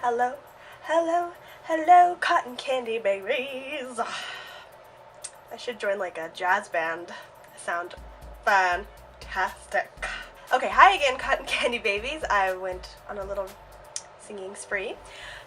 Hello, hello, hello, cotton candy babies. I should join like a jazz band. I sound fantastic. Okay, hi again, cotton candy babies. I went on a little singing spree.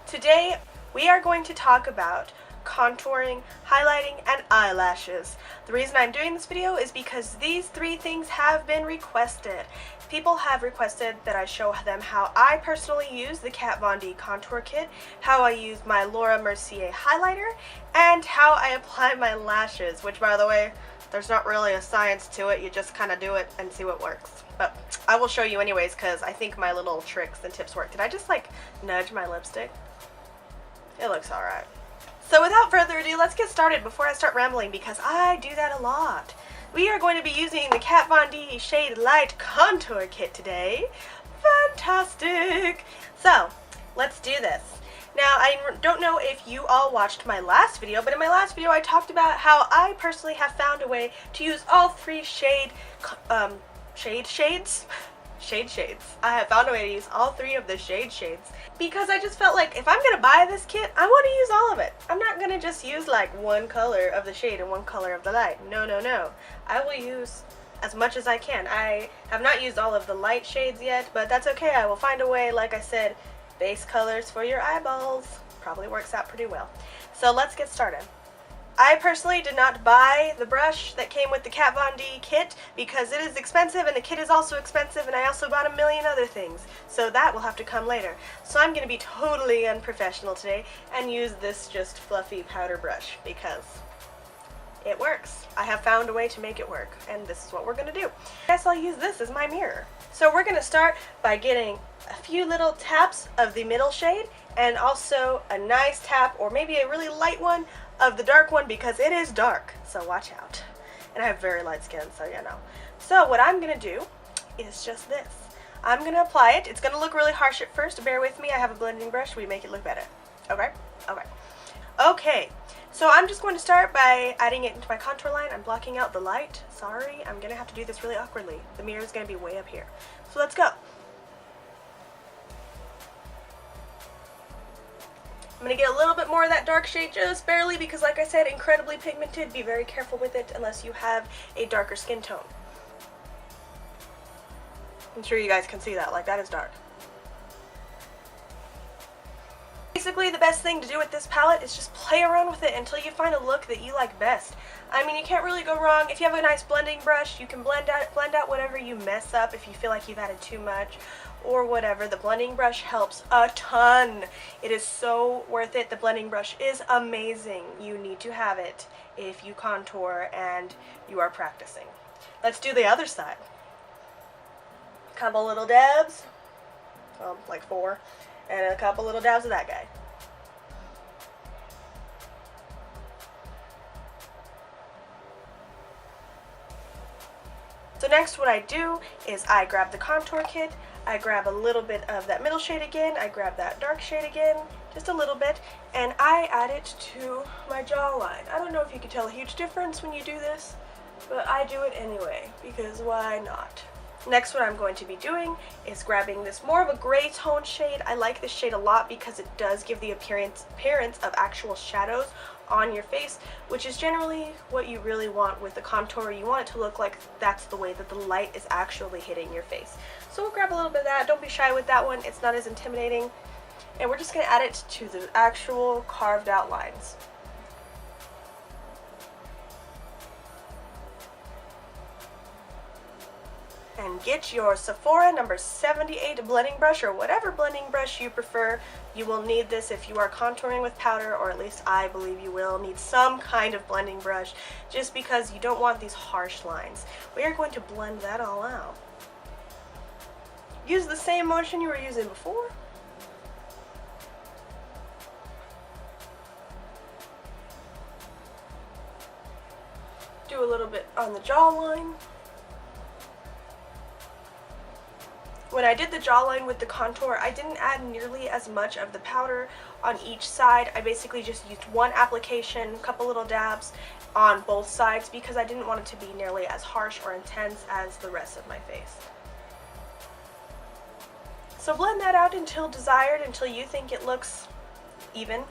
Today we are going to talk about contouring, highlighting, and eyelashes. The reason I'm doing this video is because these three things have been requested. People have requested that I show them how I personally use the Kat Von D contour kit, how I use my Laura Mercier highlighter, and how I apply my lashes, which, by the way, there's not really a science to it. You just kind of do it and see what works. But I will show you anyways because I think my little tricks and tips work. Did I just like nudge my lipstick? It looks alright. So without further ado, let's get started before I start rambling because I do that a lot. We are going to be using the Kat Von D Shade Light Contour Kit today. Fantastic! So, let's do this. Now, I don't know if you all watched my last video, but in my last video I talked about how I personally have found a way to use all three shades. I have found a way to use all three of the shades because I just felt like if I'm gonna buy this kit, I want to use all of it. I'm not gonna just use like one color of the shade and one color of the light. No. I will use as much as I can. I have not used all of the light shades yet, but that's okay. I will find a way. Like I said, base colors for your eyeballs probably works out pretty well. So let's get started. I personally did not buy the brush that came with the Kat Von D kit because it is expensive and the kit is also expensive, and I also bought a million other things, so that will have to come later. So I'm going to be totally unprofessional today and use this just fluffy powder brush because it works. I have found a way to make it work, and this is what we're going to do. I guess I'll use this as my mirror. So we're going to start by getting a few little taps of the middle shade and also a nice tap, or maybe a really light one, of the dark one because it is dark, so watch out. And I have very light skin, so you know. So what I'm going to do is just this. I'm going to apply it. It's going to look really harsh at first. Bear with me. I have a blending brush. We make it look better. Okay. So I'm just going to start by adding it into my contour line. I'm blocking out the light. Sorry, I'm going to have to do this really awkwardly. The mirror is going to be way up here. So let's go. I'm going to get a little bit more of that dark shade, just barely, because like I said, incredibly pigmented. Be very careful with it unless you have a darker skin tone. I'm sure you guys can see that, like that is dark. Basically, the best thing to do with this palette is just play around with it until you find a look that you like best. I mean, you can't really go wrong. If you have a nice blending brush, you can blend out whatever you mess up if you feel like you've added too much or whatever. The blending brush helps a ton. It is so worth it. The blending brush is amazing. You need to have it if you contour and you are practicing. Let's do the other side. Couple little dabs, like 4, and a couple little dabs of that guy. So next what I do is I grab the contour kit, I grab a little bit of that middle shade again, I grab that dark shade again, just a little bit, and I add it to my jawline. I don't know if you can tell a huge difference when you do this, but I do it anyway, because why not? Next, what I'm going to be doing is grabbing this more of a gray tone shade. I like this shade a lot because it does give the appearance of actual shadows on your face, which is generally what you really want with the contour. You want it to look like that's the way that the light is actually hitting your face. So we'll grab a little bit of that. Don't be shy with that one. It's not as intimidating. And we're just going to add it to the actual carved out lines. And get your Sephora number 78 blending brush, or whatever blending brush you prefer. You will need this if you are contouring with powder, or at least I believe you will need some kind of blending brush, just because you don't want these harsh lines. We are going to blend that all out. Use the same motion you were using before. Do a little bit on the jawline. When I did the jawline with the contour, I didn't add nearly as much of the powder on each side. I basically just used one application, a couple little dabs on both sides because I didn't want it to be nearly as harsh or intense as the rest of my face. So blend that out until desired, until you think it looks even.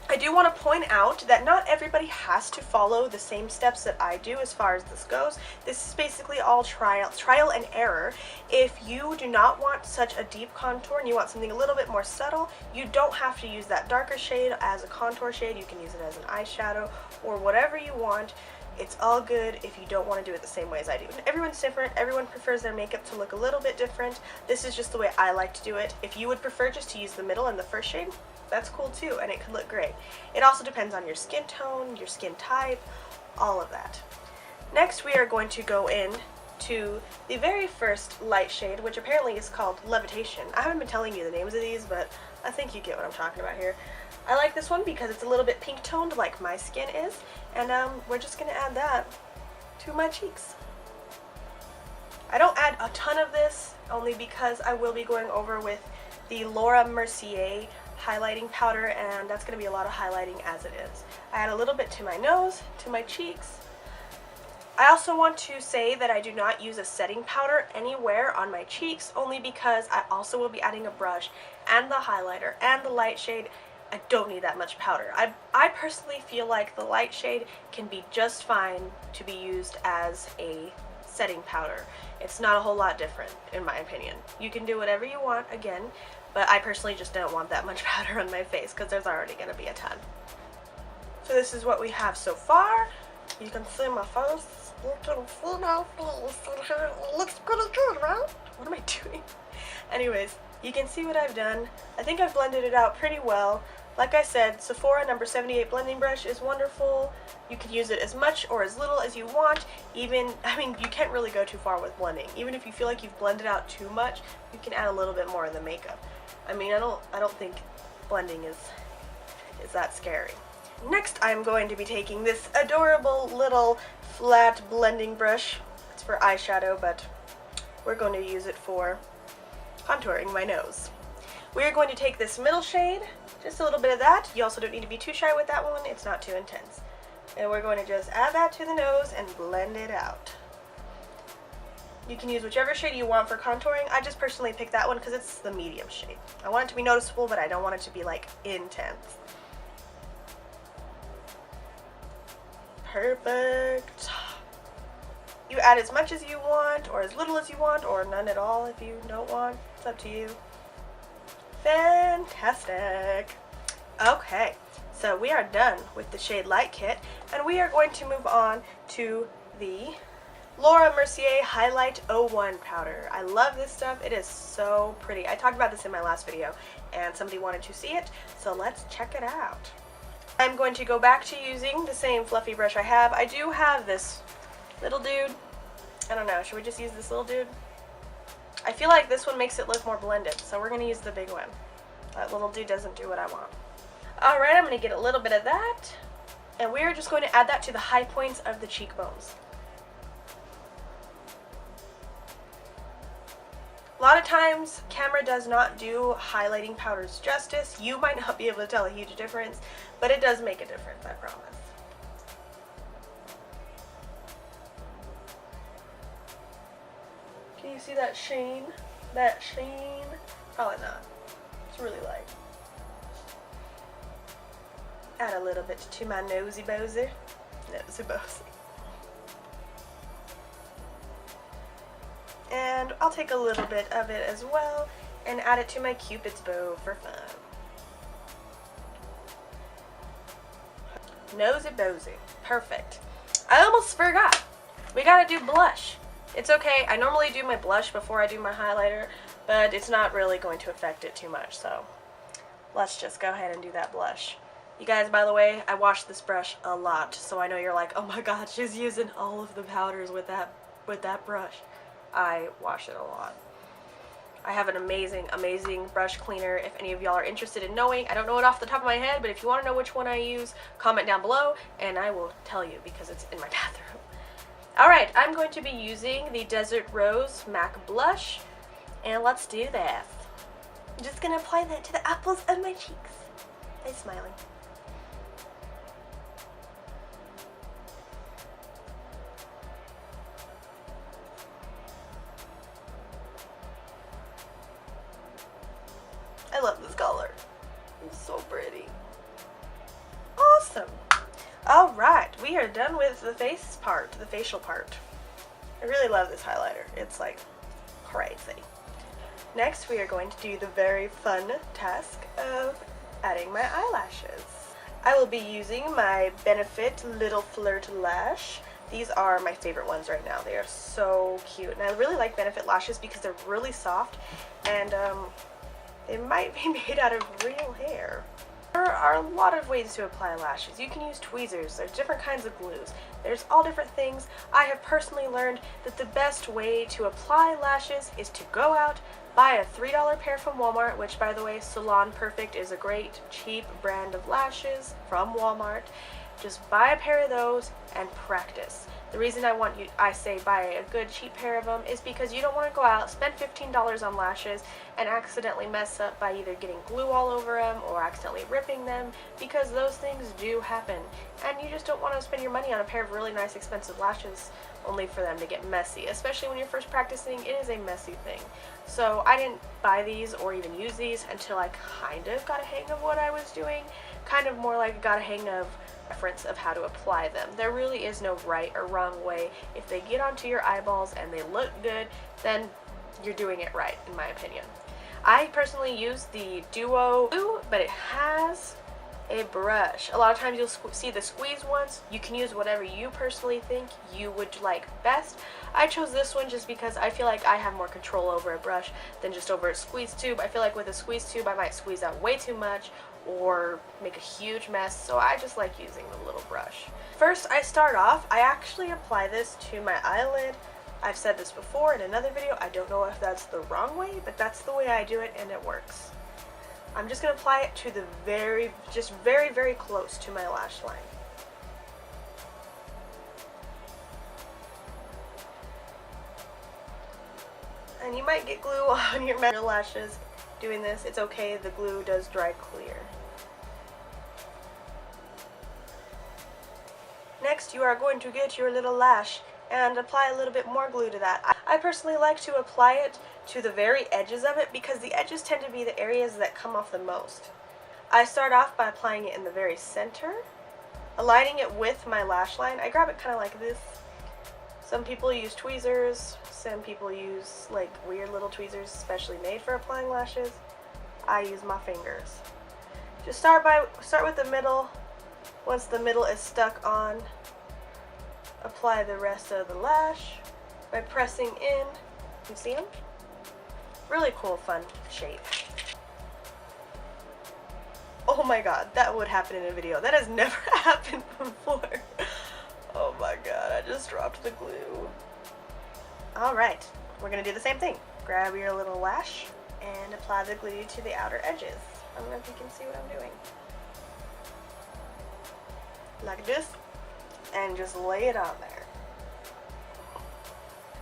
I do want to point out that not everybody has to follow the same steps that I do as far as this goes. This is basically all trial and error. If you do not want such a deep contour and you want something a little bit more subtle, you don't have to use that darker shade as a contour shade. You can use it as an eyeshadow or whatever you want. It's all good if you don't want to do it the same way as I do. Everyone's different. Everyone prefers their makeup to look a little bit different. This is just the way I like to do it. If you would prefer just to use the middle and the first shade, that's cool too, and it could look great. It also depends on your skin tone, your skin type, all of that. Next, we are going to go in to the very first light shade, which apparently is called Levitation. I haven't been telling you the names of these, but I think you get what I'm talking about here. I like this one because it's a little bit pink toned like my skin is, and we're just going to add that to my cheeks. I don't add a ton of this, only because I will be going over with the Laura Mercier highlighting powder, and that's going to be a lot of highlighting as it is. I add a little bit to my nose, to my cheeks. I also want to say that I do not use a setting powder anywhere on my cheeks, only because I also will be adding a brush and the highlighter and the light shade. I don't need that much powder. I personally feel like the light shade can be just fine to be used as a setting powder. It's not a whole lot different, in my opinion. You can do whatever you want, again, but I personally just don't want that much powder on my face because there's already going to be a ton. So this is what we have so far. You can see my face. You can see my face. It looks pretty good, right? What am I doing? Anyways, you can see what I've done. I think I've blended it out pretty well. Like I said, Sephora number 78 blending brush is wonderful. You can use it as much or as little as you want. Even, I mean, you can't really go too far with blending. Even if you feel like you've blended out too much, you can add a little bit more in the makeup. I mean, I don't think blending is that scary. Next, I'm going to be taking this adorable little flat blending brush. It's for eyeshadow, but we're going to use it for contouring my nose. We're going to take this middle shade, just a little bit of that. You also don't need to be too shy with that one. It's not too intense. And we're going to just add that to the nose and blend it out. You can use whichever shade you want for contouring. I just personally picked that one because it's the medium shade. I want it to be noticeable, but I don't want it to be like intense. Perfect. You add as much as you want, or as little as you want, or none at all if you don't want. It's up to you. Fantastic. Okay, so we are done with the shade Light Kit, and we are going to move on to the Laura Mercier Highlight 01 powder. I love this stuff. It is so pretty. I talked about this in my last video, and somebody wanted to see it, so let's check it out. I'm going to go back to using the same fluffy brush I have. I do have this little dude. I don't know, should we just use this little dude? I feel like this one makes it look more blended, so we're going to use the big one. That little dude doesn't do what I want. Alright, I'm going to get a little bit of that, and we're just going to add that to the high points of the cheekbones. A lot of times, camera does not do highlighting powders justice. You might not be able to tell a huge difference, but it does make a difference, I promise. Can you see that sheen? That sheen? Probably not. It's really light. Add a little bit to my nosy bosy. Nosy bosy. And I'll take a little bit of it as well and add it to my Cupid's bow for fun. Nosy bosy. Perfect. I almost forgot. We gotta do blush. It's okay. I normally do my blush before I do my highlighter, but it's not really going to affect it too much, so let's just go ahead and do that blush. You guys, by the way, I wash this brush a lot, so I know you're like, oh my god, she's using all of the powders with that brush. I wash it a lot. I have an amazing, amazing brush cleaner if any of y'all are interested in knowing. I don't know it off the top of my head, but if you want to know which one I use, comment down below and I will tell you because it's in my bathroom. Alright, I'm going to be using the Desert Rose MAC blush, and let's do this. I'm just going to apply that to the apples of my cheeks. I'm smiling. so pretty. Awesome. Alright, we are done with the face part, the facial part. I really love this highlighter. It's like crazy. Next, we are going to do the very fun task of adding my eyelashes. I will be using my Benefit Little Flirt Lash. These are my favorite ones right now. They are so cute. And I really like Benefit lashes because they're really soft and they might be made out of real hair. There are a lot of ways to apply lashes. You can use tweezers, there's different kinds of glues, there's all different things. I have personally learned that the best way to apply lashes is to go out, buy a $3 pair from Walmart, which by the way, Salon Perfect is a great cheap brand of lashes from Walmart. Just buy a pair of those and practice. The reason I say buy a good cheap pair of them is because you don't want to go out, spend $15 on lashes, and accidentally mess up by either getting glue all over them or accidentally ripping them, because those things do happen. And you just don't want to spend your money on a pair of really nice expensive lashes only for them to get messy. Especially when you're first practicing, it is a messy thing. So I didn't buy these or even use these until I kind of got a hang of what I was doing. Kind of more like got a hang of reference of how to apply them. There really is no right or wrong way. If they get onto your eyeballs and they look good, then you're doing it right, in my opinion. I personally use the Duo glue, but it has a brush. A lot of times you'll see the squeeze ones. You can use whatever you personally think you would like best. I chose this one just because I feel like I have more control over a brush than just over a squeeze tube. I feel like with a squeeze tube I might squeeze out way too much or make a huge mess, so I just like using the little brush. First, I start off, I actually apply this to my eyelid. I've said this before in another video. I don't know if that's the wrong way, but that's the way I do it and it works. I'm just going to apply it to the very close to my lash line. And you might get glue on your lashes doing this. It's okay, the glue does dry clear. Next, you are going to get your little lash and apply a little bit more glue to that. I personally like to apply it to the very edges of it because the edges tend to be the areas that come off the most. I start off by applying it in the very center, aligning it with my lash line. I grab it kind of like this. Some people use tweezers, some people use like weird little tweezers especially made for applying lashes. I use my fingers. Just start with the middle. Once the middle is stuck on, apply the rest of the lash by pressing in. You see them? Really cool, fun shape. Oh my god, that would happen in a video. That has never happened before. Oh my god, I just dropped the glue. Alright, we're going to do the same thing. Grab your little lash and apply the glue to the outer edges. I don't know if you can see what I'm doing. Like this, and just lay it on there.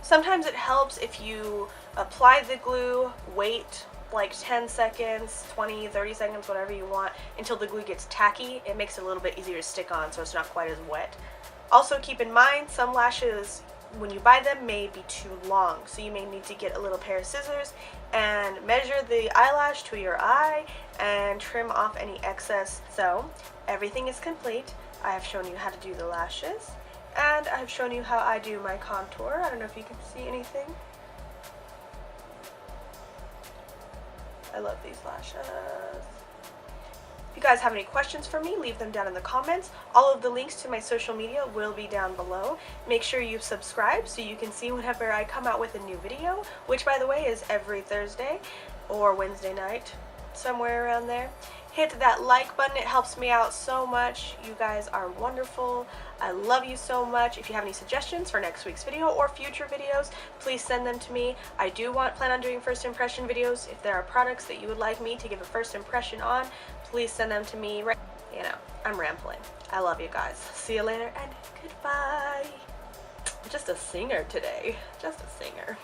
Sometimes it helps if you apply the glue, wait like 10 seconds, 20, 30 seconds, whatever you want, until the glue gets tacky. It makes it a little bit easier to stick on so it's not quite as wet. Also keep in mind, some lashes, when you buy them, may be too long, so you may need to get a little pair of scissors and measure the eyelash to your eye and trim off any excess. So everything is complete. I have shown you how to do the lashes, and I have shown you how I do my contour. I don't know if you can see anything. I love these lashes. If you guys have any questions for me, leave them down in the comments. All of the links to my social media will be down below. Make sure you subscribe so you can see whenever I come out with a new video, which by the way is every Thursday or Wednesday night, somewhere around there. Hit that like button, it helps me out so much. You guys are wonderful. I love you so much. If you have any suggestions for next week's video or future videos, please send them to me. I do plan on doing first impression videos. If there are products that you would like me to give a first impression on, please send them to me. You know, I'm rambling. I love you guys. See you later and goodbye. I'm just a singer today. Just a singer.